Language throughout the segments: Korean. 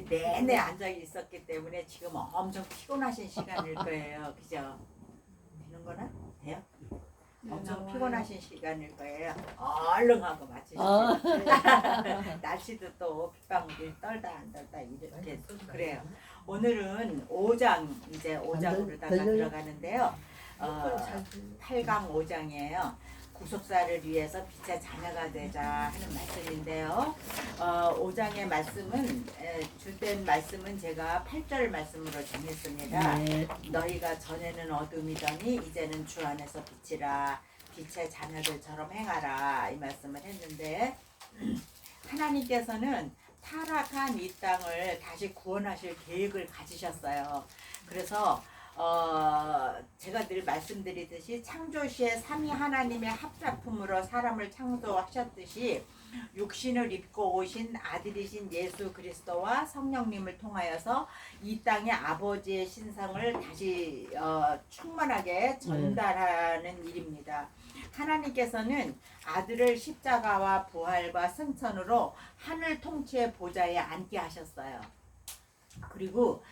내내 앉아 있었기 때문에 지금 엄청 피곤하신 시간일 거예요. 그죠? 되는 거나? 돼요? 엄청 피곤하신 시간일 거예요. 얼른 하고 마치시죠. 날씨도 또 빗방울이 떨다 안 떨다 이렇게 그래요. 오늘은 5장 이제 5장으로다가 들어가는데요. 8강 5장이에요. 구속사를 위해서 빛의 자녀가 되자 하는 말씀인데요. 5장의 말씀은 주된 말씀은 제가 8절 말씀으로 정했습니다. 네. 너희가 전에는 어둠이더니 이제는 주 안에서 빛이라 빛의 자녀들처럼 행하라 이 말씀을 했는데 하나님께서는 타락한 이 땅을 다시 구원하실 계획을 가지셨어요. 그래서 제가 늘 말씀드리듯이 창조시에 삼위 하나님의 합작품으로 사람을 창조하셨듯이 육신을 입고 오신 아들이신 예수 그리스도와 성령님을 통하여서 이 땅에 아버지의 신상을 다시 충만하게 전달하는 일입니다. 하나님께서는 아들을 십자가와 부활과 승천으로 하늘 통치의 보좌에 앉게 하셨어요. 그리고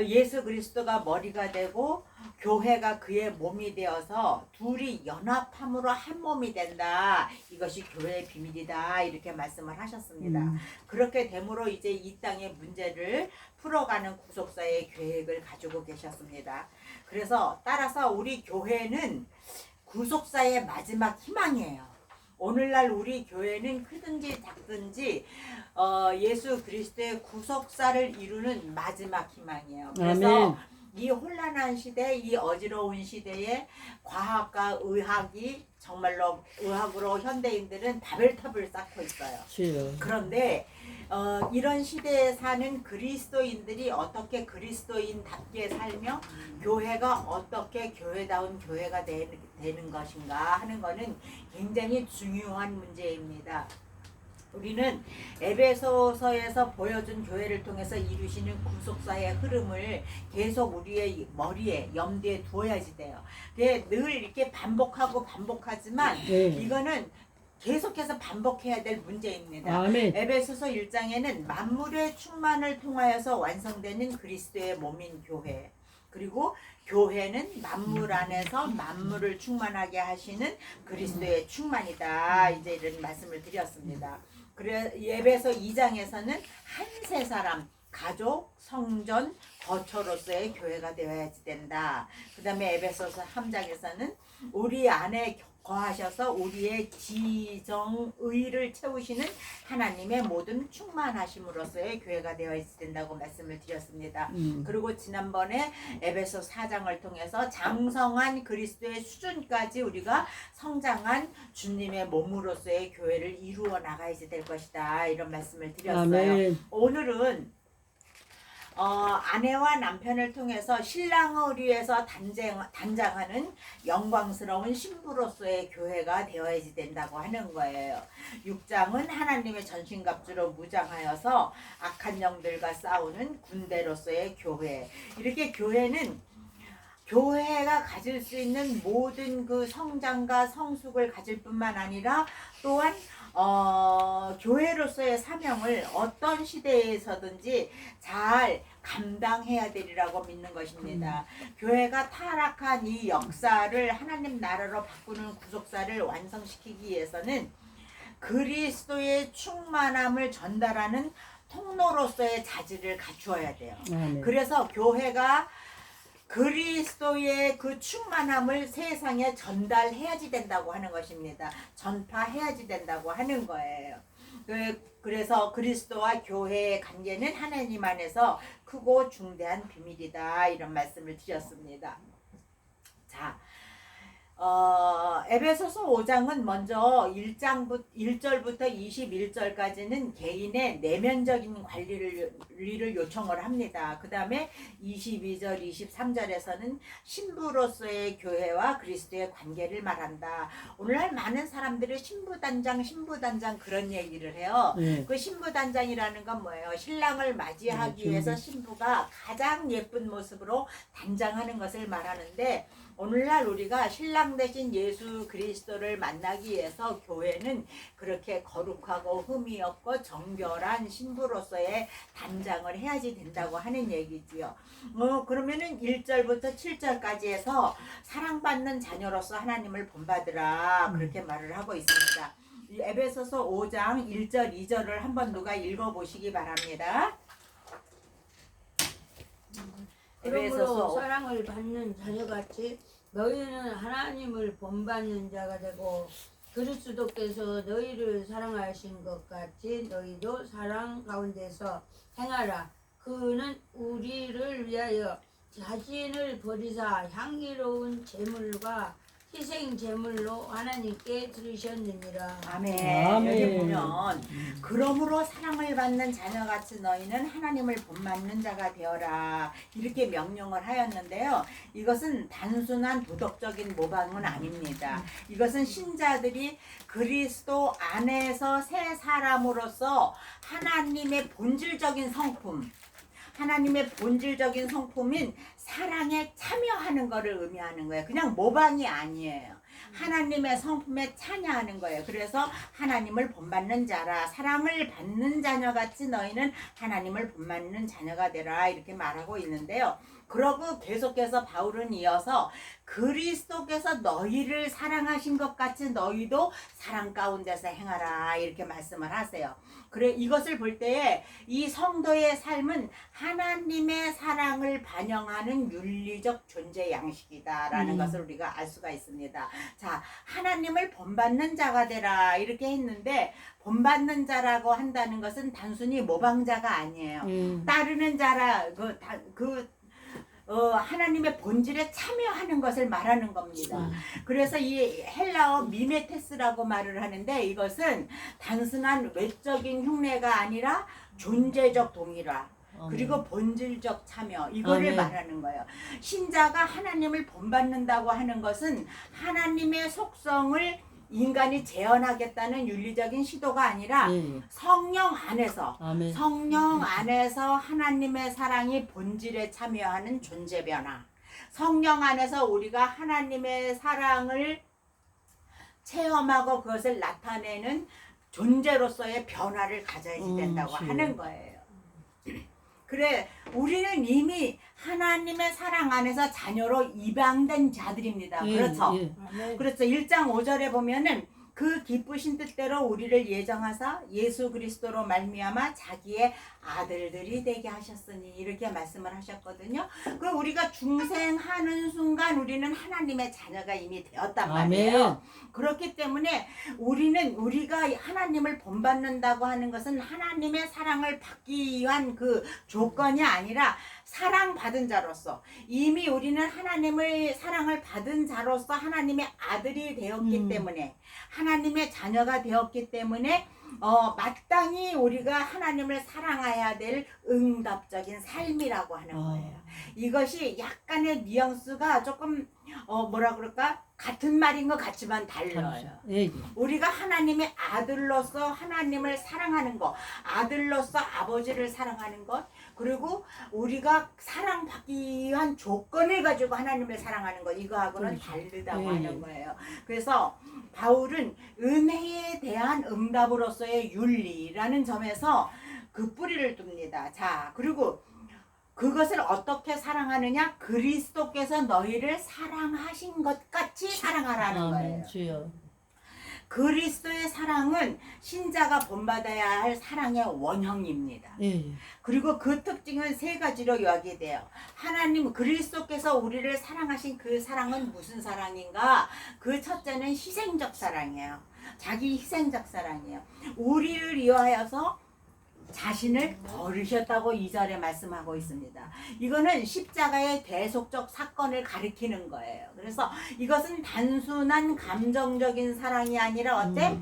예수 그리스도가 머리가 되고 교회가 그의 몸이 되어서 둘이 연합함으로 한 몸이 된다. 이것이 교회의 비밀이다. 이렇게 말씀을 하셨습니다. 그렇게 됨으로 이제 이 땅의 문제를 풀어가는 구속사의 계획을 가지고 계셨습니다. 그래서 따라서 우리 교회는 구속사의 마지막 희망이에요. 오늘날 우리 교회는 크든지 작든지 예수 그리스도의 구속사를 이루는 마지막 희망이에요. 그래서 아멘. 이 혼란한 시대, 이 어지러운 시대에 과학과 의학이 정말로 의학으로 현대인들은 바벨탑을 쌓고 있어요. 주여. 그런데 이런 시대에 사는 그리스도인들이 어떻게 그리스도인답게 살며 교회가 어떻게 교회다운 교회가 되는 것인가 하는 것은 굉장히 중요한 문제입니다. 우리는 에베소서에서 보여준 교회를 통해서 이루시는 구속사의 흐름을 계속 우리의 머리에 염두에 두어야지 돼요. 늘 이렇게 반복하지만 네. 이거는 계속해서 반복해야 될 문제입니다. 아멘. 에베소서 1장에는 만물의 충만을 통하여서 완성되는 그리스도의 몸인 교회, 그리고 교회는 만물 안에서 만물을 충만하게 하시는 그리스도의 충만이다. 이제 이런 말씀을 드렸습니다. 그래 에베소 2장에서는 한 세 사람, 가족, 성전, 거처로서의 교회가 되어야지 된다. 그 다음에 에베소서 3장에서는 우리 안에 거하셔서 우리의 지정의를 채우시는 하나님의 모든 충만하심으로서의 교회가 되어야 된다고 말씀을 드렸습니다. 그리고 지난번에 에베소 4장을 통해서 장성한 그리스도의 수준까지 우리가 성장한 주님의 몸으로서의 교회를 이루어 나가야지 될 것이다. 이런 말씀을 드렸어요. 아멘. 오늘은 아내와 남편을 통해서 신랑을 위해서 단장하는 영광스러운 신부로서의 교회가 되어야지 된다고 하는 거예요. 6장은 하나님의 전신갑주로 무장하여서 악한 영들과 싸우는 군대로서의 교회. 이렇게 교회가 가질 수 있는 모든 그 성장과 성숙을 가질 뿐만 아니라 또한 교회로서의 사명을 어떤 시대에서든지 잘 감당해야 되리라고 믿는 것입니다. 교회가 타락한 이 역사를 하나님 나라로 바꾸는 구속사를 완성시키기 위해서는 그리스도의 충만함을 전달하는 통로로서의 자질을 갖추어야 돼요. 아멘. 그래서 교회가 그리스도의 그 충만함을 세상에 전달해야지 된다고 하는 것입니다. 전파해야지 된다고 하는 거예요. 그래서 그리스도와 교회의 관계는 하나님 안에서 크고 중대한 비밀이다. 이런 말씀을 드렸습니다. 자, 에베소서 5장은 먼저 1절부터 21절까지는 개인의 내면적인 관리를 요청을 합니다. 그 다음에 22절, 23절에서는 신부로서의 교회와 그리스도의 관계를 말한다. 오늘날 많은 사람들이 신부단장 그런 얘기를 해요. 그 신부단장이라는 건 뭐예요? 신랑을 맞이하기 위해서 신부가 가장 예쁜 모습으로 단장하는 것을 말하는데 오늘날 우리가 신랑 사랑 대신 예수 그리스도를 만나기 위해서 교회는 그렇게 거룩하고 흠이 없고 정결한 신부로서의 단장을 해야지 된다고 하는 얘기지요. 그러면은 1절부터 7절까지 해서 사랑받는 자녀로서 하나님을 본받으라 그렇게 말을 하고 있습니다. 에베소서 5장 1절 2절을 한번 누가 읽어보시기 바랍니다. 그러므로 사랑을 받는 자녀같이 너희는 하나님을 본받는 자가 되고 그리스도께서 너희를 사랑하신 것 같이 너희도 사랑 가운데서 행하라. 그는 우리를 위하여 자신을 버리사 향기로운 제물과 희생 제물로 하나님께 드리셨느니라. 아멘. 아멘. 여기 보면 그러므로 사랑을 받는 자녀같이 너희는 하나님을 본받는 자가 되어라 이렇게 명령을 하였는데요. 이것은 단순한 도덕적인 모방은 아닙니다. 이것은 신자들이 그리스도 안에서 새 사람으로서 하나님의 본질적인 성품, 하나님의 본질적인 성품인 사랑에 참여하는 것을 의미하는 거예요. 그냥 모방이 아니에요. 하나님의 성품에 참여하는 거예요. 그래서 하나님을 본받는 자라, 사랑을 받는 자녀같이 너희는 하나님을 본받는 자녀가 되라 이렇게 말하고 있는데요. 그러고 계속해서 바울은 이어서 그리스도께서 너희를 사랑하신 것 같이 너희도 사랑 가운데서 행하라 이렇게 말씀을 하세요. 그래 이것을 볼 때에 이 성도의 삶은 하나님의 사랑을 반영하는 윤리적 존재 양식이다라는 것을 우리가 알 수가 있습니다. 자, 하나님을 본받는 자가 되라 이렇게 했는데 본받는 자라고 한다는 것은 단순히 모방자가 아니에요. 따르는 자라 하나님의 본질에 참여하는 것을 말하는 겁니다. 그래서 이 헬라어 미메테스라고 말을 하는데 이것은 단순한 외적인 흉내가 아니라 존재적 동의라. 그리고 본질적 참여 이거를 아멘. 말하는 거예요. 신자가 하나님을 본받는다고 하는 것은 하나님의 속성을 인간이 재현하겠다는 윤리적인 시도가 아니라 성령 안에서 아멘. 성령 안에서 하나님의 사랑이 본질에 참여하는 존재 변화. 성령 안에서 우리가 하나님의 사랑을 체험하고 그것을 나타내는 존재로서의 변화를 가져야지 된다고 하는 거예요. 그래 우리는 이미 하나님의 사랑 안에서 자녀로 입양된 자들입니다. 그렇죠? 그렇죠. 1장 5절에 보면은 그 기쁘신 뜻대로 우리를 예정하사 예수 그리스도로 말미암아 자기의 아들들이 되게 하셨으니 이렇게 말씀을 하셨거든요. 그 우리가 중생하는 순간 우리는 하나님의 자녀가 이미 되었단 말이에요. 아멘. 그렇기 때문에 우리가 하나님을 본받는다고 하는 것은 하나님의 사랑을 받기 위한 그 조건이 아니라 사랑받은 자로서 이미 우리는 하나님의 사랑을 받은 자로서 하나님의 아들이 되었기 때문에 하나님의 자녀가 되었기 때문에 마땅히 우리가 하나님을 사랑해야 될 응답적인 삶이라고 하는 거예요. 이것이 약간의 뉘앙스가 조금 뭐라 그럴까? 같은 말인 것 같지만 달라요. 우리가 하나님의 아들로서 하나님을 사랑하는 것, 아들로서 아버지를 사랑하는 것, 그리고 우리가 사랑받기 위한 조건을 가지고 하나님을 사랑하는 것, 이거하고는 다르다고 하는 거예요. 그래서 바울은 은혜에 대한 응답으로서의 윤리라는 점에서 그 뿌리를 둡니다. 자, 그리고 그것을 어떻게 사랑하느냐? 그리스도께서 너희를 사랑하신 것 같이 사랑하라는 거예요. 주여. 그리스도의 사랑은 신자가 본받아야 할 사랑의 원형입니다. 그리고 그 특징은 세 가지로 요약돼요. 하나님 그리스도께서 우리를 사랑하신 그 사랑은 무슨 사랑인가? 그 첫째는 희생적 사랑이에요. 자기 희생적 사랑이에요. 우리를 위하여서 자신을 버리셨다고 2절에 말씀하고 있습니다. 이거는 십자가의 대속적 사건을 가리키는 거예요. 그래서 이것은 단순한 감정적인 사랑이 아니라 어때?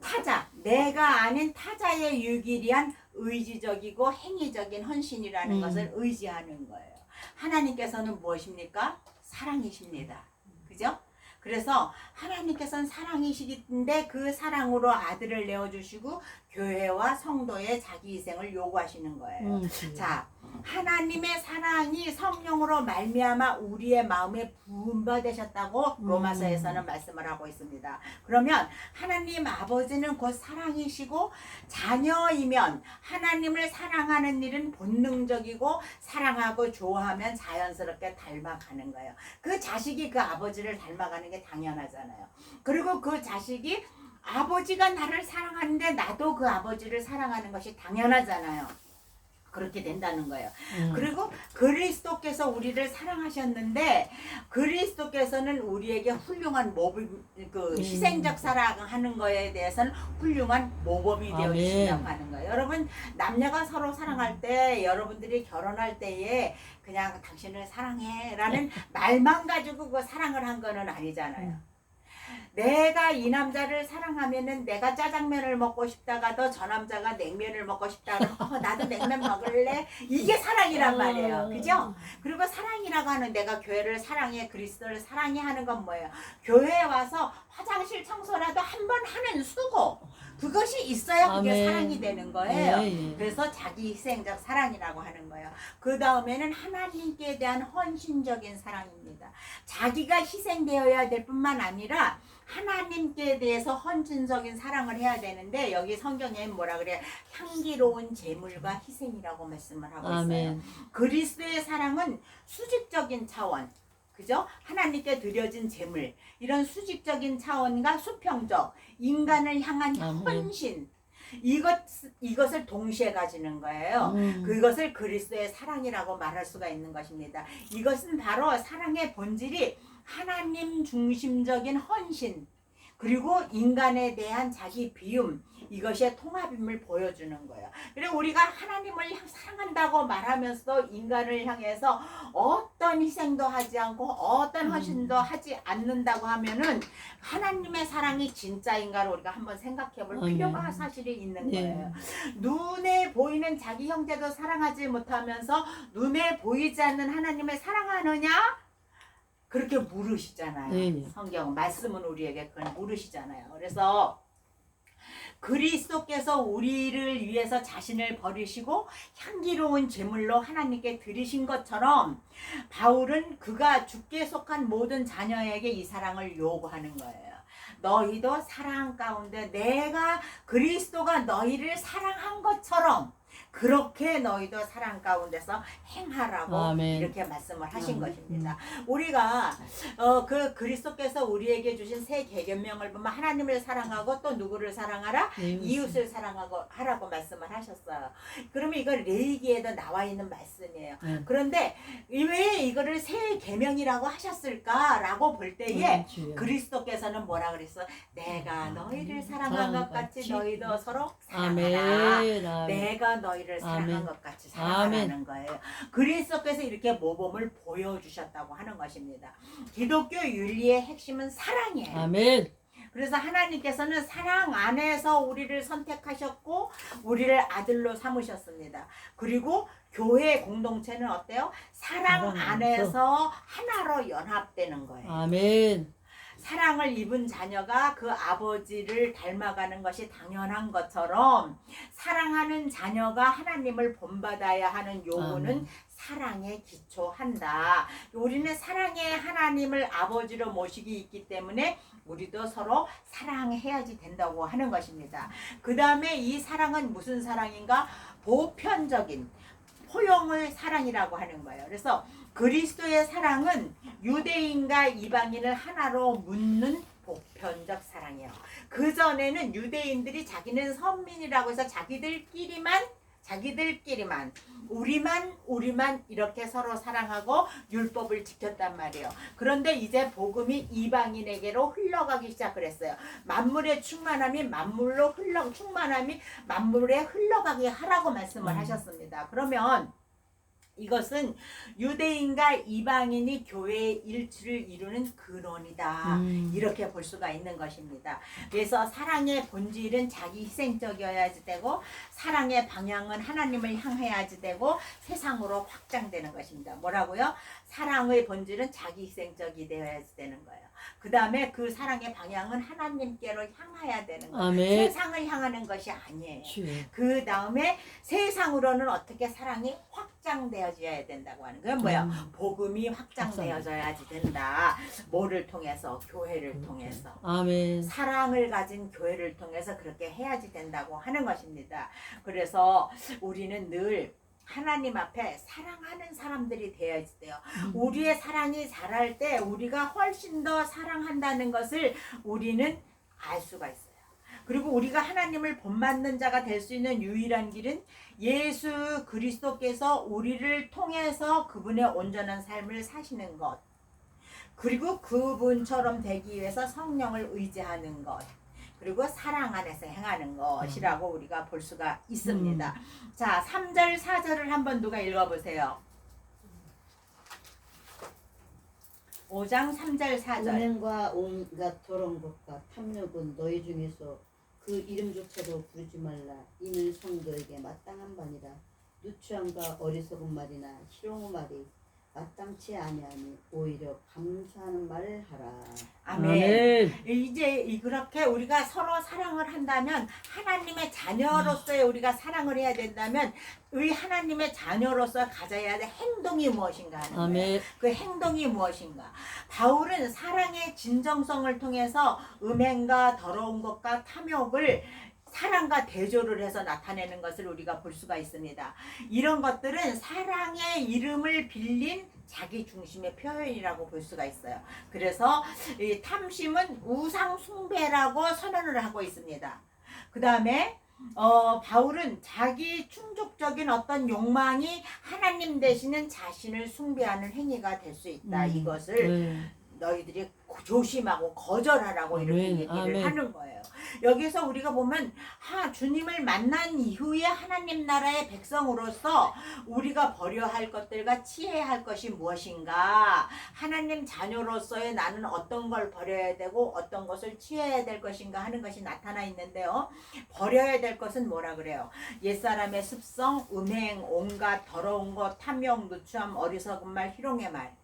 타자, 내가 아닌 타자의 유기리한 의지적이고 행위적인 헌신이라는 것을 의지하는 거예요. 하나님께서는 무엇입니까? 사랑이십니다. 그죠? 그래서 하나님께서는 사랑이시긴데 그 사랑으로 아들을 내어주시고 교회와 성도의 자기 희생을 요구하시는 거예요. 자, 하나님의 사랑이 성령으로 말미암아 우리의 마음에 부음받으셨다고 로마서에서는 말씀을 하고 있습니다. 그러면 하나님 아버지는 곧 사랑이시고 자녀이면 하나님을 사랑하는 일은 본능적이고 사랑하고 좋아하면 자연스럽게 닮아가는 거예요. 그 자식이 그 아버지를 닮아가는 게 당연하잖아요. 그리고 그 자식이 아버지가 나를 사랑하는데 나도 그 아버지를 사랑하는 것이 당연하잖아요. 그렇게 된다는 거예요. 그리고 그리스도께서 우리를 사랑하셨는데 그리스도께서는 우리에게 훌륭한 모범, 희생적 사랑하는 거에 대해서는 훌륭한 모범이 되어 주신다고 하는 거예요. 여러분 남녀가 서로 사랑할 때 여러분들이 결혼할 때에 그냥 당신을 사랑해 라는 말만 가지고 그 사랑을 한 거는 아니잖아요. 내가 이 남자를 사랑하면은 내가 짜장면을 먹고 싶다가도 저 남자가 냉면을 먹고 싶다가 나도 냉면 먹을래? 이게 사랑이란 말이에요. 그죠? 그리고 사랑이라고 하는 내가 교회를 사랑해 그리스도를 사랑해 하는 건 뭐예요? 교회에 와서 화장실 청소라도 한 번 하는 수고 그것이 있어야 그게 아멘. 사랑이 되는 거예요. 예, 예. 그래서 자기 희생적 사랑이라고 하는 거예요. 그 다음에는 하나님께 대한 헌신적인 사랑입니다. 자기가 희생되어야 될 뿐만 아니라 하나님께 대해서 헌신적인 사랑을 해야 되는데 여기 성경에 뭐라 그래요? 향기로운 제물과 희생이라고 말씀을 하고 있어요. 아멘. 그리스도의 사랑은 수직적인 차원, 그죠? 하나님께 드려진 제물, 이런 수직적인 차원과 수평적, 인간을 향한 아멘. 헌신, 이것을 동시에 가지는 거예요. 그것을 그리스도의 사랑이라고 말할 수가 있는 것입니다. 이것은 바로 사랑의 본질이 하나님 중심적인 헌신, 그리고 인간에 대한 자기 비움, 이것의 통합임을 보여주는 거예요. 그리고 우리가 하나님을 사랑한다고 말하면서도 인간을 향해서 어떤 희생도 하지 않고 어떤 헌신도 하지 않는다고 하면은 하나님의 사랑이 진짜인가를 우리가 한번 생각해 볼 필요가 사실이 있는 거예요. 눈에 보이는 자기 형제도 사랑하지 못하면서 눈에 보이지 않는 하나님을 사랑하느냐? 그렇게 물으시잖아요. 성경 말씀은 우리에게 그걸 물으시잖아요. 그래서 그리스도께서 우리를 위해서 자신을 버리시고 향기로운 제물로 하나님께 드리신 것처럼 바울은 그가 주께 속한 모든 자녀에게 이 사랑을 요구하는 거예요. 너희도 사랑 가운데 내가 그리스도가 너희를 사랑한 것처럼 그렇게 너희도 사랑 가운데서 행하라고 아멘. 이렇게 말씀을 하신 것입니다. 우리가 그 그리스도께서 우리에게 주신 세 계명을 보면 하나님을 사랑하고 또 누구를 사랑하라? 이웃을 사랑하고 하라고 말씀을 하셨어요. 그러면 이건 레위기에도 나와 있는 말씀이에요. 그런데 왜 이거를 세 계명이라고 하셨을까라고 볼 때에 그리스도께서는 뭐라 그랬어? 내가 너희를 사랑한 것 같이 너희도 서로 사랑하라. 아멘. 내가 너희를 사랑한 아멘. 것 같이 사랑하라는 거예요. 그리스도께서 이렇게 모범을 보여주셨다고 하는 것입니다. 기독교 윤리의 핵심은 사랑이에요. 아멘. 그래서 하나님께서는 사랑 안에서 우리를 선택하셨고 우리를 아들로 삼으셨습니다. 그리고 교회 공동체는 어때요? 사랑 안에서 하나로 연합되는 거예요. 아멘. 사랑을 입은 자녀가 그 아버지를 닮아가는 것이 당연한 것처럼 사랑하는 자녀가 하나님을 본받아야 하는 요구는 사랑에 기초한다. 우리는 사랑의 하나님을 아버지로 모시기 있기 때문에 우리도 서로 사랑해야지 된다고 하는 것입니다. 그 다음에 이 사랑은 무슨 사랑인가? 보편적인 포용의 사랑이라고 하는 거예요. 그래서 그리스도의 사랑은 유대인과 이방인을 하나로 묻는 보편적 사랑이에요. 그전에는 유대인들이 자기는 선민이라고 해서 자기들끼리만 우리만 이렇게 서로 사랑하고 율법을 지켰단 말이에요. 그런데 이제 복음이 이방인에게로 흘러가기 시작을 했어요. 만물의 충만함이 충만함이 만물에 흘러가게 하라고 말씀을 하셨습니다. 그러면 이것은 유대인과 이방인이 교회의 일치를 이루는 근원이다. 이렇게 볼 수가 있는 것입니다. 그래서 사랑의 본질은 자기 희생적이어야지 되고 사랑의 방향은 하나님을 향해야지 되고 세상으로 확장되는 것입니다. 뭐라고요? 사랑의 본질은 자기 희생적이 되어야지 되는 거예요. 그 다음에 그 사랑의 방향은 하나님께로 향해야 되는 거예요. 아멘. 세상을 향하는 것이 아니에요. 주여. 그 다음에 세상으로는 어떻게 사랑이 확장 확장되어져야 된다고 하는 거예요. 뭐야? 복음이 확장되어져야지 된다. 뭐를 통해서? 교회를 통해서. 아멘. 사랑을 가진 교회를 통해서 그렇게 해야지 된다고 하는 것입니다. 그래서 우리는 늘 하나님 앞에 사랑하는 사람들이 되어야지 돼요. 우리의 사랑이 자랄 때 우리가 훨씬 더 사랑한다는 것을 우리는 알 수가 있어요. 그리고 우리가 하나님을 본받는 자가 될 수 있는 유일한 길은 예수 그리스도께서 우리를 통해서 그분의 온전한 삶을 사시는 것, 그리고 그분처럼 되기 위해서 성령을 의지하는 것, 그리고 사랑 안에서 행하는 것이라고 우리가 볼 수가 있습니다. 자, 3절 4절을 한번 누가 읽어보세요. 5장 3절 4절. 음행과 온갖 더러운 것과 탐욕은 너희 중에서 그 이름조차도 부르지 말라. 이는 성도에게 마땅한 바니라. 누추함과 어리석은 말이나 희롱의 말이 마땅치 아니하니 오히려 감사하는 말을 하라. 아멘. 이제 그렇게 우리가 서로 사랑을 한다면, 하나님의 자녀로서의 우리가 사랑을 해야 된다면, 우리 하나님의 자녀로서 가져야 될 행동이 무엇인가 하는 거예요. 아멘. 그 행동이 무엇인가. 바울은 사랑의 진정성을 통해서 음행과 더러운 것과 탐욕을 사랑과 대조를 해서 나타내는 것을 우리가 볼 수가 있습니다. 이런 것들은 사랑의 이름을 빌린 자기 중심의 표현이라고 볼 수가 있어요. 그래서 이 탐심은 우상 숭배라고 선언을 하고 있습니다. 그 다음에 바울은 자기 충족적인 어떤 욕망이 하나님 되시는 자신을 숭배하는 행위가 될 수 있다. 이것을 너희들이 조심하고 거절하라고 이렇게 아멘, 얘기를 아멘. 하는 거예요. 여기서 우리가 보면 주님을 만난 이후에 하나님 나라의 백성으로서 우리가 버려야 할 것들과 취해야 할 것이 무엇인가, 하나님 자녀로서의 나는 어떤 걸 버려야 되고 어떤 것을 취해야 될 것인가 하는 것이 나타나 있는데요. 버려야 될 것은 뭐라 그래요? 옛사람의 습성, 음행, 온갖 더러운 것, 탐욕, 누추함, 어리석은 말, 희롱의 말,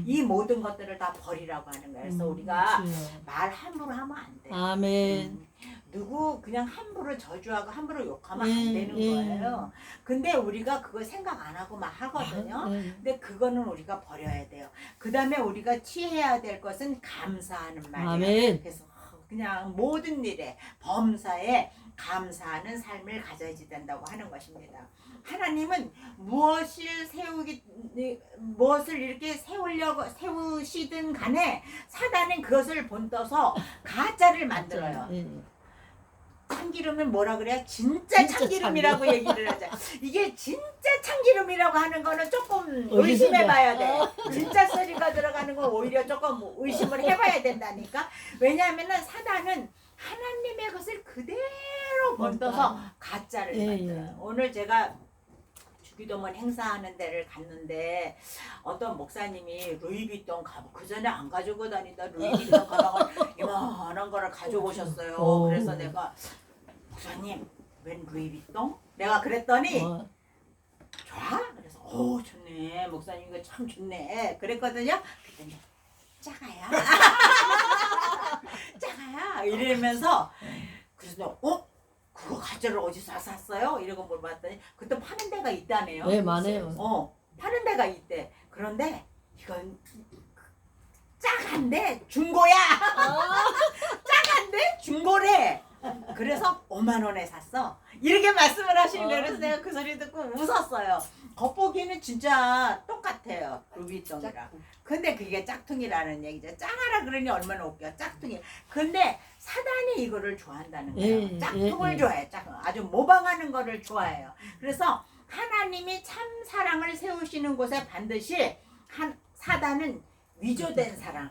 이 모든 것들을 다 버리라고 하는 거예요. 그래서 우리가 말 함부로 하면 안 돼요. 아멘. 누구 그냥 함부로 저주하고 함부로 욕하면 안 되는 거예요. 근데 우리가 그걸 생각 안 하고 막 하거든요. 근데 그거는 우리가 버려야 돼요. 그 다음에 우리가 취해야 될 것은 감사하는 말이에요. 아멘. 그래서 그냥 모든 일에, 범사에 감사하는 삶을 가져야지 된다고 하는 것입니다. 하나님은 무엇을 이렇게 세우시든 간에 사단은 그것을 본떠서 가짜를 만들어요. 참기름은 뭐라 그래요? 진짜 참기름이라고 얘기를 하자. 이게 진짜 참기름이라고 하는 거는 조금 의심해봐야 돼. 진짜 썰이가 들어가는 건 오히려 조금 의심을 해봐야 된다니까. 왜냐하면은 사단은 하나님의 것을 그대로 본떠서 가짜를 만들어요. 오늘 제가 주기도문 행사하는 데를 갔는데 어떤 목사님이 루이비통 그 전에 안 가지고 다니던 루이비통 가방을 이만한 거를 가지고 오셨어요. 그래서 내가 목사님 웬 루이비통? 내가 그랬더니 좋아? 그래서 좋네 목사님 이거 참 좋네 그랬거든요. 그랬더니 작아야 작아야 이러면서 그래서 그거 가짜를 어디서 샀어요? 이러고 물어봤더니 그때 파는 데가 있다네요. 네, 많아요. 파는 데가 있대. 그런데 이건 작은데 중고야. 작은데 중고래. 그래서 5만 원에 샀어. 이렇게 말씀을 하시는 거예요. 그래서 내가 그 소리 듣고 웃었어요. 겉보기에는 진짜 똑같아요. 루비통이랑. 근데 그게 짝퉁이라는 얘기죠. 짱하라 그러니 얼마나 웃겨. 짝퉁이. 근데 사단이 이거를 좋아한다는 거예요. 짝퉁을 좋아해. 아주 모방하는 거를 좋아해요. 그래서 하나님이 참 사랑을 세우시는 곳에 반드시 사단은 위조된 사랑,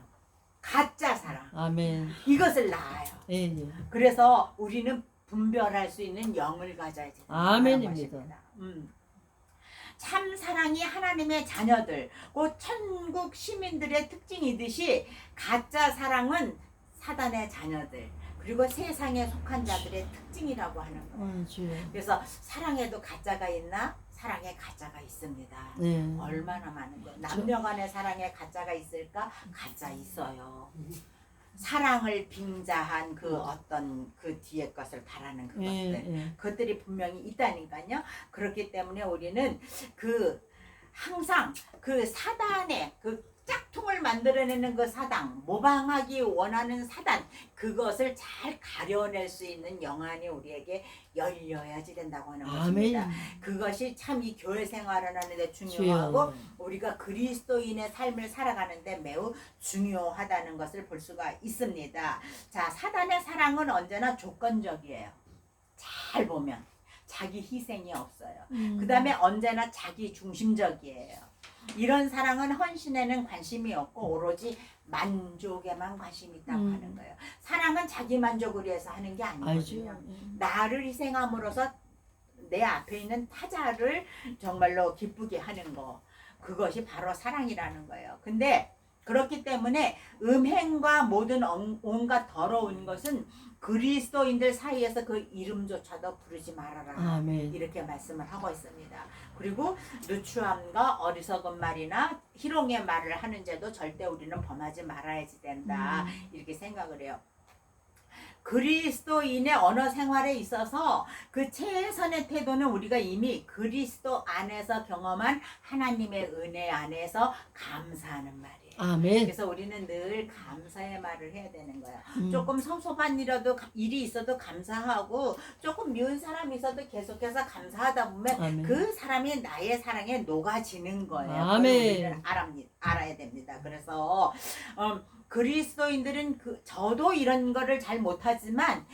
가짜 사랑, 아멘. 이것을 낳아요. 그래서 우리는 분별할 수 있는 영을 가져야 된다. 아멘입니다. 참 사랑이 하나님의 자녀들, 곧 천국 시민들의 특징이듯이 가짜 사랑은 사단의 자녀들, 그리고 세상에 속한 자들의 특징이라고 하는 거예요. 그래서 사랑에도 가짜가 있나? 사랑에 가짜가 있습니다. 얼마나 많은데 남녀 간의 사랑에 가짜가 있을까? 가짜 있어요. 사랑을 빙자한 그 어떤 그 뒤에 것을 바라는 그것들, 그것들이 분명히 있다니까요. 그렇기 때문에 우리는 그 항상 그 사단의 그 짝퉁을 만들어내는 그 사단, 모방하기 원하는 사단, 그것을 잘 가려낼 수 있는 영안이 우리에게 열려야지 된다고 하는 것입니다. 아멘. 그것이 참 이 교회 생활을 하는데 중요하고 주여. 우리가 그리스도인의 삶을 살아가는데 매우 중요하다는 것을 볼 수가 있습니다. 자, 사단의 사랑은 언제나 조건적이에요. 잘 보면 자기 희생이 없어요. 그 다음에 언제나 자기 중심적이에요. 이런 사랑은 헌신에는 관심이 없고 오로지 만족에만 관심이 있다고 하는 거예요. 사랑은 자기 만족을 위해서 하는 게 아니거든요. 알죠. 나를 희생함으로써 내 앞에 있는 타자를 정말로 기쁘게 하는 거, 그것이 바로 사랑이라는 거예요. 근데 그렇기 때문에 음행과 모든 온갖 더러운 것은 그리스도인들 사이에서 그 이름조차도 부르지 말아라. 아멘. 이렇게 말씀을 하고 있습니다. 그리고 누추함과 어리석은 말이나 희롱의 말을 하는 죄도 절대 우리는 범하지 말아야지 된다. 이렇게 생각을 해요. 그리스도인의 언어 생활에 있어서 그 최선의 태도는 우리가 이미 그리스도 안에서 경험한 하나님의 은혜 안에서 감사하는 말이에요. 아멘. 그래서 우리는 늘 감사의 말을 해야 되는 거야. 조금 섭섭한 일이 있어도 감사하고 조금 미운 사람이 있어도 계속해서 감사하다 보면 아멘. 그 사람이 나의 사랑에 녹아지는 거예요. 아멘. 그걸 우리는 알아야 됩니다. 그래서 그리스도인들은 저도 이런 거를 잘 못하지만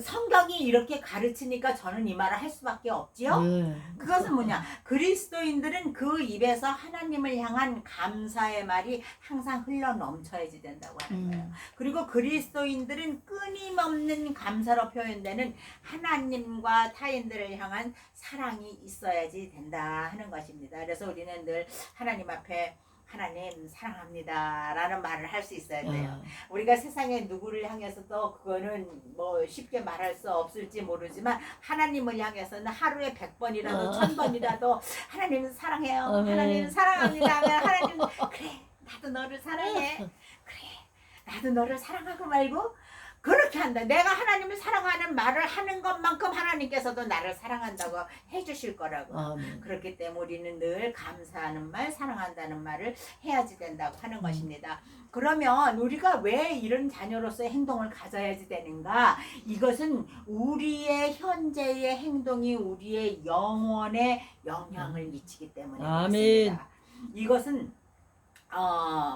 성경이 이렇게 가르치니까 저는 이 말을 할 수밖에 없지요. 네. 그것은 뭐냐? 그리스도인들은 그 입에서 하나님을 향한 감사의 말이 항상 흘러 넘쳐야지 된다고 하는 거예요. 그리고 그리스도인들은 끊임없는 감사로 표현되는 하나님과 타인들을 향한 사랑이 있어야지 된다 하는 것입니다. 그래서 우리는 늘 하나님 앞에 하나님 사랑합니다 라는 말을 할 수 있어야 돼요. 우리가 세상에 누구를 향해서도 그거는 뭐 쉽게 말할 수 없을지 모르지만 하나님을 향해서는 하루에 100번이라도 1000번이라도 하나님 사랑해요. 하나님 사랑합니다 하면 하나님 그래 나도 너를 사랑해. 그래 나도 너를 사랑하고 말고 그렇게 한다. 내가 하나님을 사랑하는 말을 하는 것만큼 하나님께서도 나를 사랑한다고 해주실 거라고. 아멘. 그렇기 때문에 우리는 늘 감사하는 말, 사랑한다는 말을 해야지 된다고 하는 것입니다. 그러면 우리가 왜 이런 자녀로서의 행동을 가져야지 되는가? 이것은 우리의 현재의 행동이 우리의 영혼에 영향을 미치기 때문에 아멘. 그렇습니다. 이것은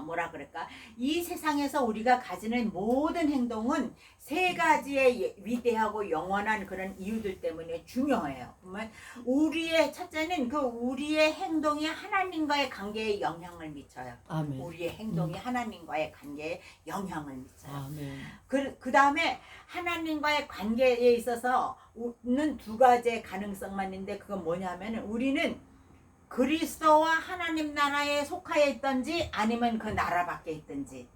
뭐라 그럴까? 이 세상에서 우리가 가지는 모든 행동은 세 가지의 위대하고 영원한 그런 이유들 때문에 중요해요. 그러면 첫째는 우리의 행동이 하나님과의 관계에 영향을 미쳐요. 아멘. 우리의 행동이 하나님과의 관계에 영향을 미쳐요. 아멘. 그 다음에 하나님과의 관계에 있어서는 두 가지의 가능성만 있는데 그건 뭐냐면 우리는 그리스도와 하나님 나라에 속하여 있든지 아니면 그 나라 밖에 있든지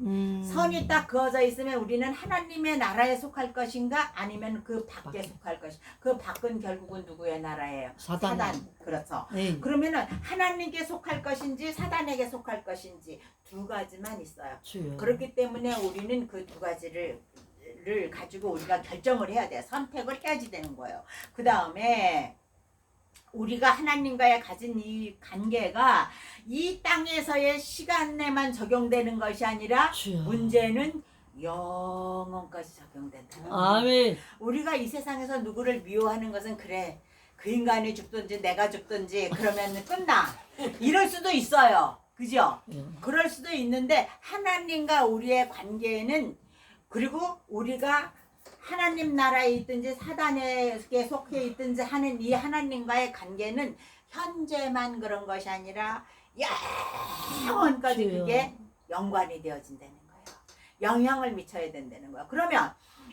선이 딱 그어져 있으면 우리는 하나님의 나라에 속할 것인가 아니면 그 밖에 속할 것인가. 그 밖은 결국은 누구의 나라예요? 사단. 그렇죠. 네. 그러면은 하나님께 속할 것인지 사단에게 속할 것인지 두 가지만 있어요. 주여. 그렇기 때문에 우리는 그 두 가지를 가지고 우리가 결정을 해야 돼요. 선택을 해야지 되는 거예요. 그 다음에 우리가 하나님과의 가진 이 관계가 이 땅에서의 시간 내만 적용되는 것이 아니라 주여. 문제는 영원까지 적용된다. 아멘. 우리가 이 세상에서 누구를 미워하는 것은 그래 그 인간이 죽든지 내가 죽든지 그러면 끝나 이럴 수도 있어요. 그죠? 그럴 수도 있는데 하나님과 우리의 관계는 그리고 우리가 하나님 나라에 있든지 사단에게 속해 있든지 하는 이 하나님과의 관계는 현재만 그런 것이 아니라 영원까지 그게 연관이 되어진다는 거예요. 영향을 미쳐야 된다는 거예요. 그러면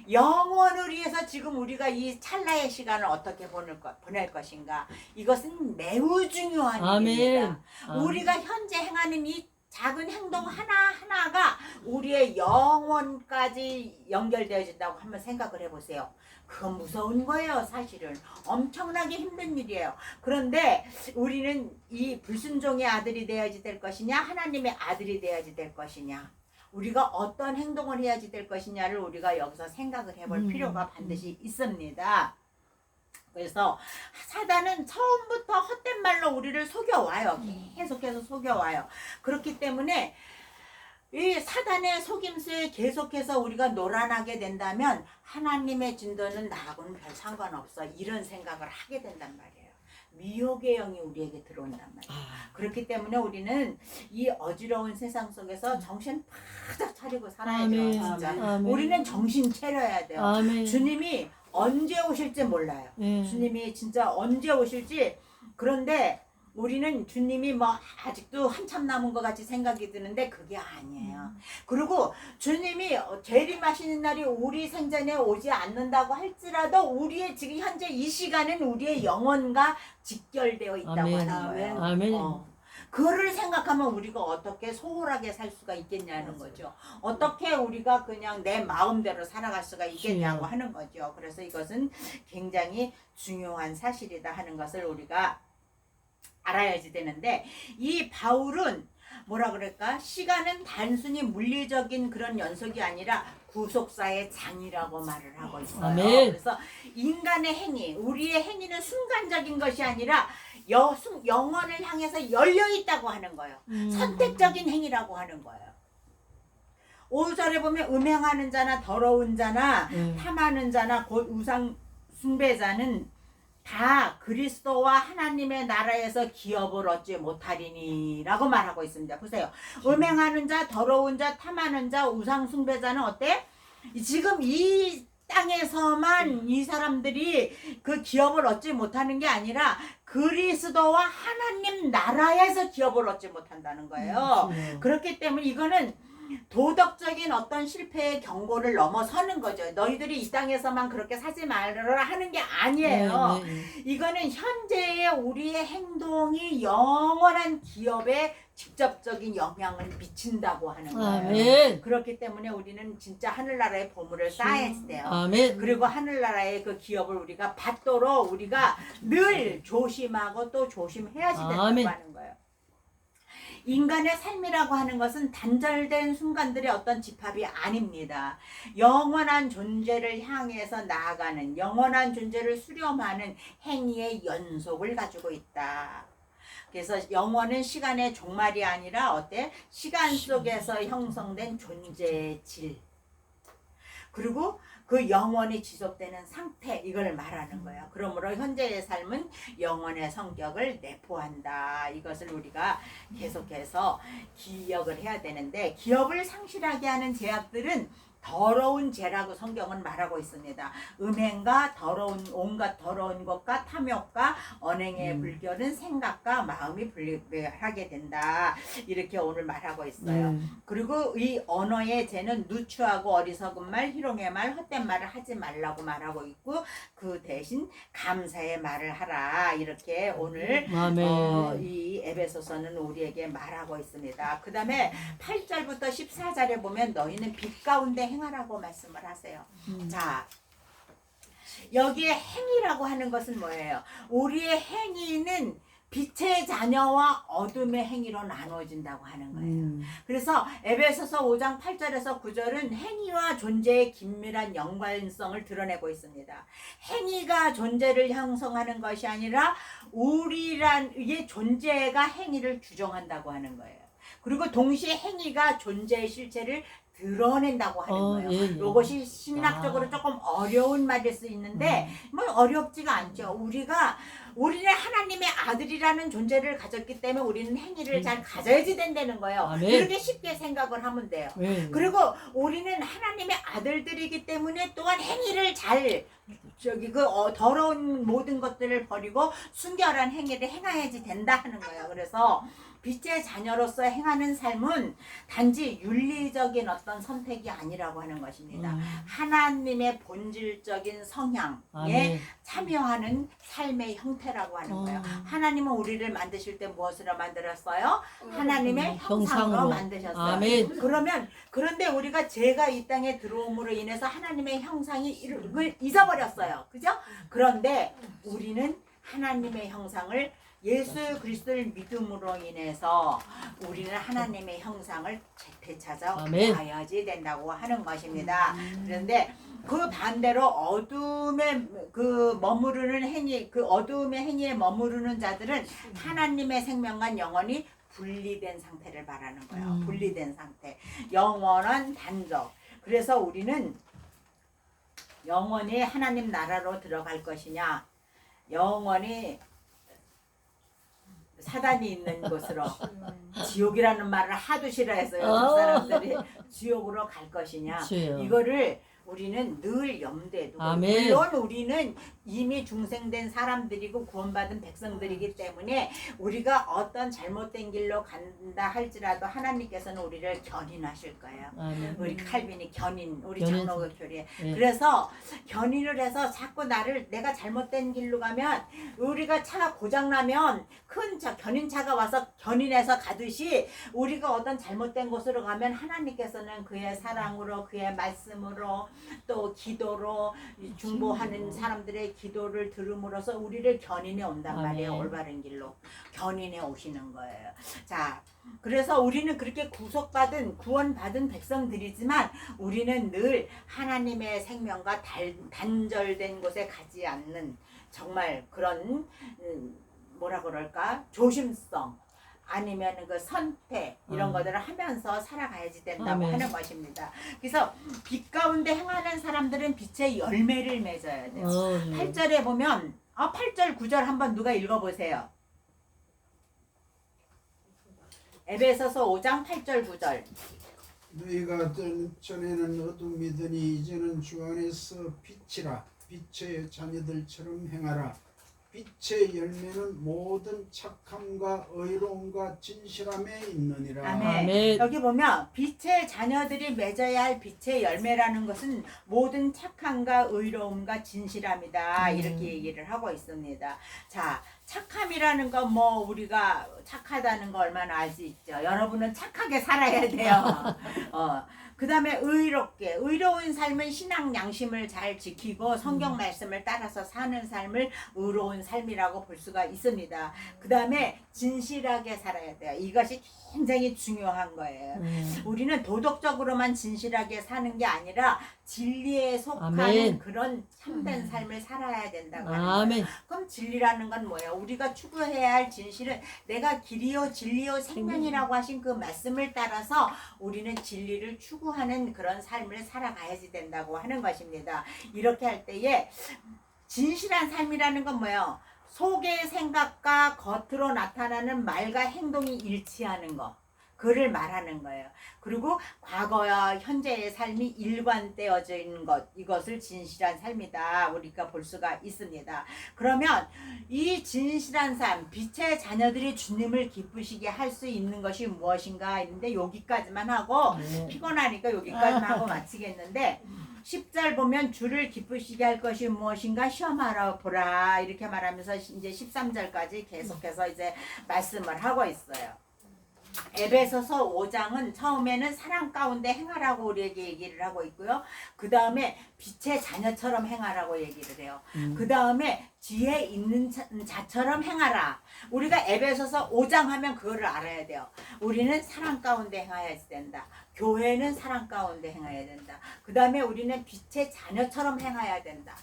영원을 위해서 지금 우리가 이 찰나의 시간을 어떻게 보낼 것인가? 이것은 매우 중요한 아멘. 일입니다. 아멘. 우리가 현재 행하는 이 작은 행동 하나하나가 우리의 영혼까지 연결되어진다고 한번 생각을 해보세요. 그건 무서운 거예요. 사실은 엄청나게 힘든 일이에요. 그런데 우리는 이 불순종의 아들이 되어야지 될 것이냐 하나님의 아들이 되어야지 될 것이냐 우리가 어떤 행동을 해야지 될 것이냐를 우리가 여기서 생각을 해볼 필요가 반드시 있습니다. 그래서 사단은 처음부터 헛된 말로 우리를 속여와요. 계속해서 속여와요. 그렇기 때문에 이 사단의 속임수에 계속해서 우리가 놀아나게 된다면 하나님의 진도는 나하고는 별 상관없어. 이런 생각을 하게 된단 말이에요. 미혹의 영이 우리에게 들어온단 말이에요. 그렇기 때문에 우리는 이 어지러운 세상 속에서 정신 바짝 차리고 살아야 돼요. 아멘. 진짜. 아멘. 우리는 정신 차려야 돼요. 아멘. 주님이 언제 오실지 몰라요. 예. 주님이 진짜 언제 오실지. 그런데 우리는 주님이 뭐 아직도 한참 남은 것 같이 생각이 드는데 그게 아니에요. 그리고 주님이 재림하시는 날이 우리 생전에 오지 않는다고 할지라도 우리의 지금 현재 이 시간은 우리의 영혼과 직결되어 있다고 아멘. 하는 거예요. 아멘. 그거를 생각하면 우리가 어떻게 소홀하게 살 수가 있겠냐는 거죠. 어떻게 우리가 그냥 내 마음대로 살아갈 수가 있겠냐고 하는 거죠. 그래서 이것은 굉장히 중요한 사실이다 하는 것을 우리가 알아야지 되는데, 이 바울은 뭐라 그럴까? 시간은 단순히 물리적인 그런 연속이 아니라 구속사의 장이라고 말을 하고 있어요. 아멘. 그래서 인간의 행위, 우리의 행위는 순간적인 것이 아니라 영혼을 향해서 열려 있다고 하는 거예요. 선택적인 행위라고 하는 거예요. 5절에 보면 음행하는 자나 더러운 자나 탐하는 자나 곧 우상 숭배자는 다 그리스도와 하나님의 나라에서 기업을 얻지 못하리니 라고 말하고 있습니다. 보세요. 음행하는 자, 더러운 자, 탐하는 자, 우상 숭배자는 어때? 지금 이 땅에서만 이 사람들이 그 기업을 얻지 못하는 게 아니라 그리스도와 하나님 나라에서 기업을 얻지 못한다는 거예요. 그렇기 때문에 이거는 도덕적인 어떤 실패의 경고를 넘어서는 거죠. 너희들이 이 땅에서만 그렇게 사지 말아라 하는 게 아니에요. 이거는 현재의 우리의 행동이 영원한 기업에 직접적인 영향을 미친다고 하는 거예요. 아멘. 그렇기 때문에 우리는 진짜 하늘나라의 보물을 쌓아야 돼요. 아멘. 그리고 하늘나라의 그 기업을 우리가 받도록 우리가 늘 조심하고 또 조심해야지 된다고 아멘. 하는 거예요. 인간의 삶이라고 하는 것은 단절된 순간들의 어떤 집합이 아닙니다. 영원한 존재를 향해서 나아가는, 영원한 존재를 수렴하는 행위의 연속을 가지고 있다. 그래서 영원은 시간의 종말이 아니라 어때? 시간 속에서 형성된 존재의 질. 그리고 그 영원히 지속되는 상태, 이걸 말하는 거예요. 그러므로 현재의 삶은 영원의 성격을 내포한다. 이것을 우리가 계속해서 기억을 해야 되는데, 기억을 상실하게 하는 죄악들은 더러운 죄라고 성경은 말하고 있습니다. 음행과 더러운, 온갖 더러운 것과 탐욕과 언행의 불결은 생각과 마음이 불리하게 된다. 이렇게 오늘 말하고 있어요. 그리고 이 언어의 죄는 누추하고 어리석은 말, 희롱의 말, 헛된 말을 하지 말라고 말하고 있고, 그 대신 감사의 말을 하라. 이렇게 오늘 이 에베소서는 우리에게 말하고 있습니다. 그 다음에 8절부터 14절에 보면 너희는 빛 가운데 행하라고 말씀을 하세요. 자, 여기에 행위라고 하는 것은 뭐예요? 우리의 행위는 빛의 자녀와 어둠의 행위로 나누어진다고 하는 거예요. 그래서 에베소서 5장 8절에서 9절은 행위와 존재의 긴밀한 연관성을 드러내고 있습니다. 행위가 존재를 형성하는 것이 아니라 우리의 존재가 행위를 규정한다고 하는 거예요. 그리고 동시에 행위가 존재의 실체를 드러낸다고 하는 거예요. 이것이 심리학적으로 조금 어려운 말일 수 있는데 뭐 어렵지가 않죠. 우리는 하나님의 아들이라는 존재를 가졌기 때문에 우리는 행위를 잘 가져야지 된다는 거예요. 아멘. 이렇게 쉽게 생각을 하면 돼요. 그리고 우리는 하나님의 아들들이기 때문에 또한 행위를 잘 더러운 모든 것들을 버리고 순결한 행위를 행해야지 된다 하는 거예요. 그래서 빛의 자녀로서 행하는 삶은 단지 윤리적인 어떤 선택이 아니라고 하는 것입니다. 하나님의 본질적인 성향에 참여하는 삶의 형태라고 하는 거예요. 하나님은 우리를 만드실 때 무엇으로 만들었어요? 하나님의 형상으로 만드셨어요. 아멘. 그런데 우리가 죄가 이 땅에 들어옴으로 인해서 하나님의 형상이 이걸 잊어버렸어요. 그죠? 그런데 우리는 하나님의 형상을 예수 그리스도를 믿음으로 인해서 우리는 하나님의 형상을 되찾아 아멘. 가야지 된다고 하는 것입니다. 그런데 그 반대로 어둠에 그 머무르는 행위, 그 어둠의 행위에 머무르는 자들은 하나님의 생명과 영원히 분리된 상태를 말하는 거예요. 분리된 상태, 영원한 단절. 그래서 우리는 영원히 하나님 나라로 들어갈 것이냐, 영원히 사단이 있는 곳으로, 지옥이라는 말을 하도 싫어했어요. 그 사람들이 지옥으로 갈 것이냐, 주여. 이거를 우리는 늘 염두에 두고, 아멘. 물론 우리는 이미 중생된 사람들이고 구원받은 백성들이기 때문에 우리가 어떤 잘못된 길로 간다 할지라도 하나님께서는 우리를 견인하실 거예요. 아멘. 우리 칼빈이 견인, 우리 견인. 장로교 교리. 예. 그래서 견인을 해서 자꾸 나를, 내가 잘못된 길로 가면, 우리가 차가 고장나면 큰 차, 견인차가 와서 견인해서 가듯이 우리가 어떤 잘못된 곳으로 가면 하나님께서는 그의 사랑으로, 그의 말씀으로, 또 기도로, 중보하는 사람들의 기도를 들음으로써 우리를 견인해 온단 말이에요. 아멘. 올바른 길로 견인해 오시는 거예요. 자, 그래서 우리는 그렇게 구속받은, 구원받은 백성들이지만 우리는 늘 하나님의 생명과 단절된 곳에 가지 않는 정말 그런 뭐라 그럴까, 조심성, 아니면 그 선택, 이런 것들을 하면서 살아가야지 된다고 아멘. 하는 것입니다. 그래서 빛 가운데 행하는 사람들은 빛의 열매를 맺어야 돼요. 8절에 보면 8절 9절 한번 누가 읽어보세요. 에베소서 5장 8절 9절. 너희가 전에는 어둠이더니 이제는 주 안에서 빛이라. 빛의 자녀들처럼 행하라. 빛의 열매는 모든 착함과 의로움과 진실함에 있느니라. 아멘. 아멘. 여기 보면 빛의 자녀들이 맺어야 할 빛의 열매라는 것은 모든 착함과 의로움과 진실함이다. 이렇게 얘기를 하고 있습니다. 자, 착함이라는 건 뭐 우리가 착하다는 거 얼마나 알 수 있죠. 여러분은 착하게 살아야 돼요. 그 다음에 의롭게, 의로운 삶은 신앙 양심을 잘 지키고 성경 말씀을 따라서 사는 삶을 의로운 삶이라고 볼 수가 있습니다. 그 다음에 진실하게 살아야 돼요. 이것이 굉장히 중요한 거예요. 우리는 도덕적으로만 진실하게 사는 게 아니라 진리에 속하는 아멘. 그런 참된 삶을 살아야 된다고 하는 아멘. 거예요. 그럼 진리라는 건 뭐예요? 우리가 추구해야 할 진실은 내가 길이요 진리요 생명이라고 하신 그 말씀을 따라서 우리는 진리를 추구하는 그런 삶을 살아가야지 된다고 하는 것입니다. 이렇게 할 때에 진실한 삶이라는 건 뭐예요? 속의 생각과 겉으로 나타나는 말과 행동이 일치하는 것, 그를 말하는 거예요. 그리고 과거와 현재의 삶이 일관되어져 있는 것, 이것을 진실한 삶이다 우리가 볼 수가 있습니다. 그러면 이 진실한 삶, 빛의 자녀들이 주님을 기쁘시게 할 수 있는 것이 무엇인가 했는데 여기까지만 하고 피곤하니까 여기까지만 하고 마치겠는데 10절 보면 주를 기쁘시게 할 것이 무엇인가 시험하라 보라, 이렇게 말하면서 이제 13절까지 계속해서 이제 말씀을 하고 있어요. 에베소서 5장은 처음에는 사랑 가운데 행하라고 우리에게 얘기를 하고 있고요. 그 다음에 빛의 자녀처럼 행하라고 얘기를 해요. 그 다음에 지혜 있는 자처럼 행하라. 우리가 에베소서 5장 하면 그거를 알아야 돼요. 우리는 사랑 가운데 행해야지 된다. 교회는 사랑 가운데 행해야 된다. 그 다음에 우리는 빛의 자녀처럼 행해야 된다.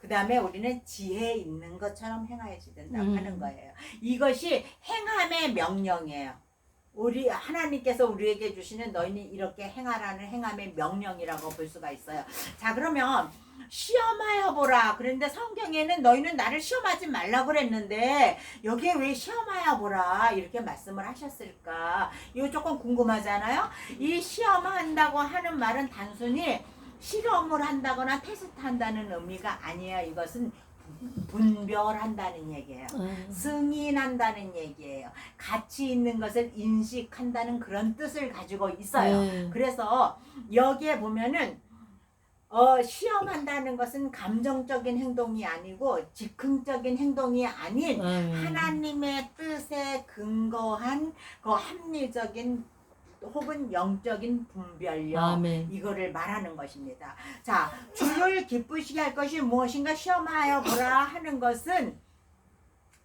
그 다음에 우리는 지혜 있는 것처럼 행해야지 된다 하는 거예요. 이것이 행함의 명령이에요. 우리 하나님께서 우리에게 주시는 너희는 이렇게 행하라는 행함의 명령이라고 볼 수가 있어요. 자, 그러면 시험하여 보라. 그런데 성경에는 너희는 나를 시험하지 말라고 그랬는데 여기에 왜 시험하여 보라 이렇게 말씀을 하셨을까? 이거 조금 궁금하잖아요. 이 시험한다고 하는 말은 단순히 실험을 한다거나 테스트한다는 의미가 아니에요. 이것은 분별한다는 얘기예요. 승인한다는 얘기예요. 가치 있는 것을 인식한다는 그런 뜻을 가지고 있어요. 그래서 여기에 보면은 시험한다는 것은 감정적인 행동이 아니고 즉흥적인 행동이 아닌 하나님의 뜻에 근거한 그 합리적인 혹은 영적인 분별력, 아멘. 이거를 말하는 것입니다. 자, 주를 기쁘시게 할 것이 무엇인가 시험하여 보라 하는 것은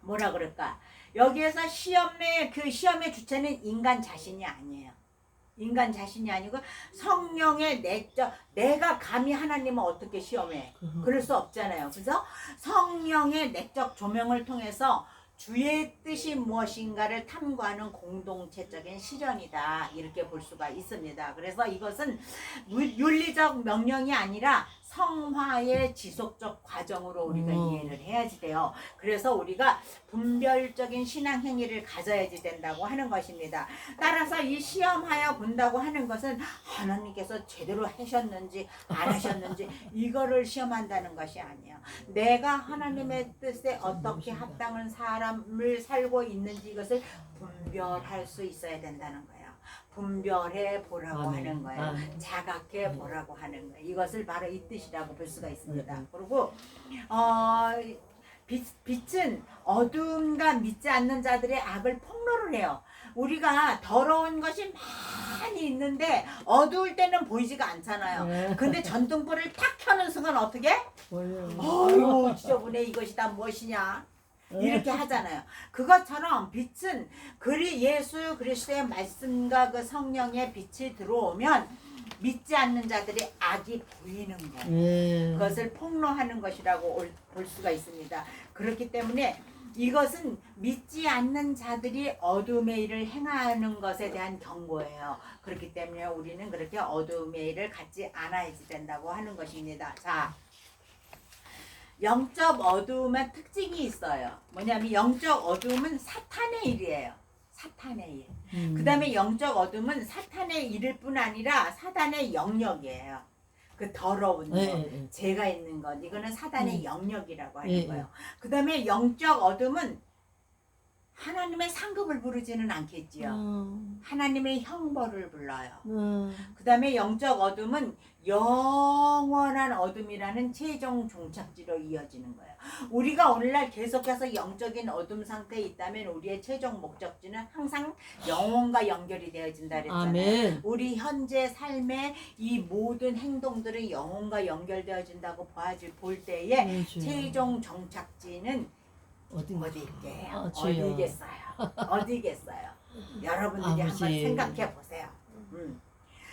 뭐라 그럴까? 여기에서 시험의 주체는 인간 자신이 아니에요. 인간 자신이 아니고 성령의 내적, 내가 감히 하나님을 어떻게 시험해? 그럴 수 없잖아요. 그래서 성령의 내적 조명을 통해서 주의 뜻이 무엇인가를 탐구하는 공동체적인 실현이다. 이렇게 볼 수가 있습니다. 그래서 이것은 윤리적 명령이 아니라 성화의 지속적 과정으로 우리가 이해를 해야지 돼요. 그래서 우리가 분별적인 신앙 행위를 가져야지 된다고 하는 것입니다. 따라서 이 시험하여 본다고 하는 것은 하나님께서 제대로 하셨는지 안 하셨는지 이거를 시험한다는 것이 아니에요. 내가 하나님의 뜻에 어떻게 합당한 사람을 살고 있는지 이것을 분별할 수 있어야 된다는 거예요. 분별해 보라고 아멘. 하는 거예요. 아멘. 자각해 보라고 하는 거예요. 이것을 바로 이 뜻이라고 볼 수가 있습니다. 그리고 빛은 어둠과 믿지 않는 자들의 악을 폭로를 해요. 우리가 더러운 것이 많이 있는데 어두울 때는 보이지가 않잖아요. 근데 전등불을 탁 켜는 순간 어떻게? 어휴 지저분해, 이것이 다 무엇이냐 이렇게 하잖아요. 그것처럼 빛은 예수 그리스도의 말씀과 그 성령의 빛이 들어오면 믿지 않는 자들의 악이 보이는 거예요. 그것을 폭로하는 것이라고 볼 수가 있습니다. 그렇기 때문에 이것은 믿지 않는 자들이 어둠의 일을 행하는 것에 대한 경고예요. 그렇기 때문에 우리는 그렇게 어둠의 일을 갖지 않아야지 된다고 하는 것입니다. 자, 영적 어두움의 특징이 있어요. 뭐냐면 영적 어두움은 사탄의 일이에요. 사탄의 일. 그 다음에 영적 어둠은 사탄의 일일 뿐 아니라 사단의 영역이에요. 그 더러운 것, 죄가 있는 것, 이거는 사단의 영역이라고 하는 거예요. 그 다음에 영적 어둠은 하나님의 상급을 부르지는 않겠지요. 하나님의 형벌을 불러요. 그 다음에 영적 어둠은 영원한 어둠이라는 최종 종착지로 이어지는 거예요. 우리가 오늘날 계속해서 영적인 어둠 상태에 있다면 우리의 최종 목적지는 항상 영혼과 연결이 되어진다 그랬잖아요. 아멘. 우리 현재 삶의 이 모든 행동들은 영혼과 연결되어진다고 볼 때에 최종 종착지는 어디일게요? 어디겠어요? 어디겠어요? 여러분들이 한번 생각해 보세요.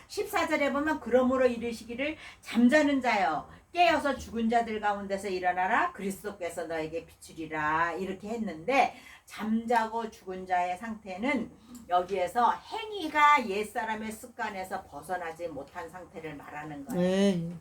14절에 보면 그러므로 이르시기를 잠자는 자여 깨어서 죽은 자들 가운데서 일어나라 그리스도께서 너에게 비추리라 이렇게 했는데 잠자고 죽은 자의 상태는 여기에서 행위가 옛사람의 습관에서 벗어나지 못한 상태를 말하는 거예요.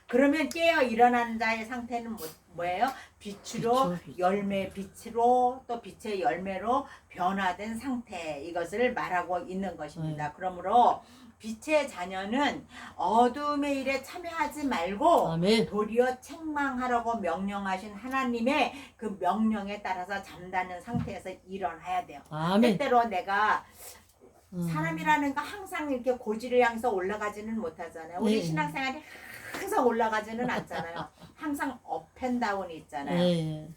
그러면 깨어 일어나는 자의 상태는 뭐예요? 빛으로 열매 빛으로 또 빛의 열매로 변화된 상태 이것을 말하고 있는 것입니다. 그러므로 빛의 자녀는 어둠의 일에 참여하지 말고 도리어 책망하라고 명령하신 하나님의 그 명령에 따라서 잠자는 상태에서 일어나야 돼요. 때때로 내가 사람이라는 거 항상 이렇게 고지를 향해서 올라가지는 못하잖아요. 우리 신앙생활이 항상 올라가지는 않잖아요. 항상 업앤다운이 있잖아요.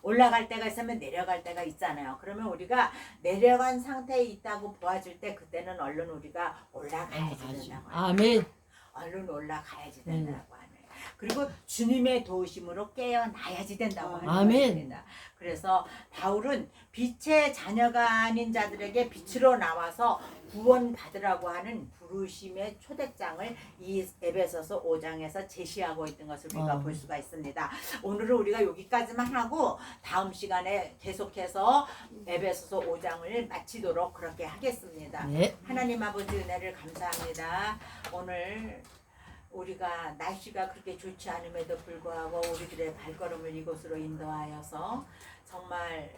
올라갈 때가 있으면 내려갈 때가 있잖아요. 그러면 우리가 내려간 상태에 있다고 보아줄 때 그때는 얼른 우리가 올라가야지 된다고 아멘. 얼른 올라가야지 된다고 하는 그리고 주님의 도우심으로 깨어나야지 된다고 하는 것입니다. 그래서 바울은 빛의 자녀가 아닌 자들에게 빛으로 나와서 구원 받으라고 하는 부르심의 초대장을 이 에베소서 5장에서 제시하고 있는 것을 우리가 볼 수가 있습니다. 오늘은 우리가 여기까지만 하고 다음 시간에 계속해서 에베소서 5장을 마치도록 그렇게 하겠습니다. 하나님 아버지 은혜를 감사합니다. 오늘 우리가 날씨가 그렇게 좋지 않음에도 불구하고 우리들의 발걸음을 이곳으로 인도하여서 정말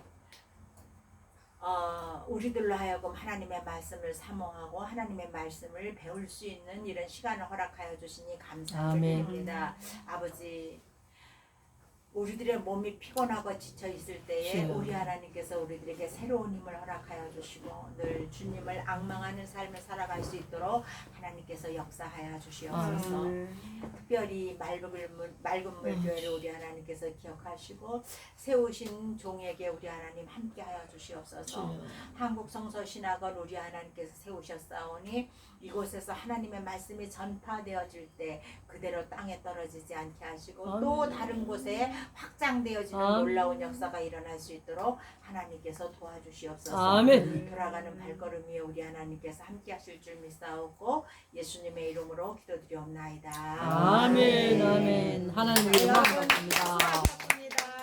우리들로 하여금 하나님의 말씀을 사모하고 하나님의 말씀을 배울 수 있는 이런 시간을 허락하여 주시니 감사드립니다. 아버지 우리들의 몸이 피곤하고 지쳐 있을 때에 우리 하나님께서 우리들에게 새로운 힘을 허락하여 주시고 늘 주님을 앙망하는 삶을 살아갈 수 있도록 하나님께서 역사하여 주시옵소서. 특별히 맑은 물 교회를 우리 하나님께서 기억하시고 세우신 종에게 우리 하나님 함께하여 주시옵소서. 한국 성서신학원 우리 하나님께서 세우셨사오니 이곳에서 하나님의 말씀이 전파되어질 때 그대로 땅에 떨어지지 않게 하시고 또 다른 곳에 확장되어지는 아멘. 놀라운 역사가 일어날 수 있도록 하나님께서 도와주시옵소서. 아멘. 돌아가는 발걸음 위에 우리 하나님께서 함께 하실 줄 믿사옵고 예수님의 이름으로 기도드리옵나이다. 아멘. 아멘. 하나님의 여러분 영광 받습니다. 수고하셨습니다.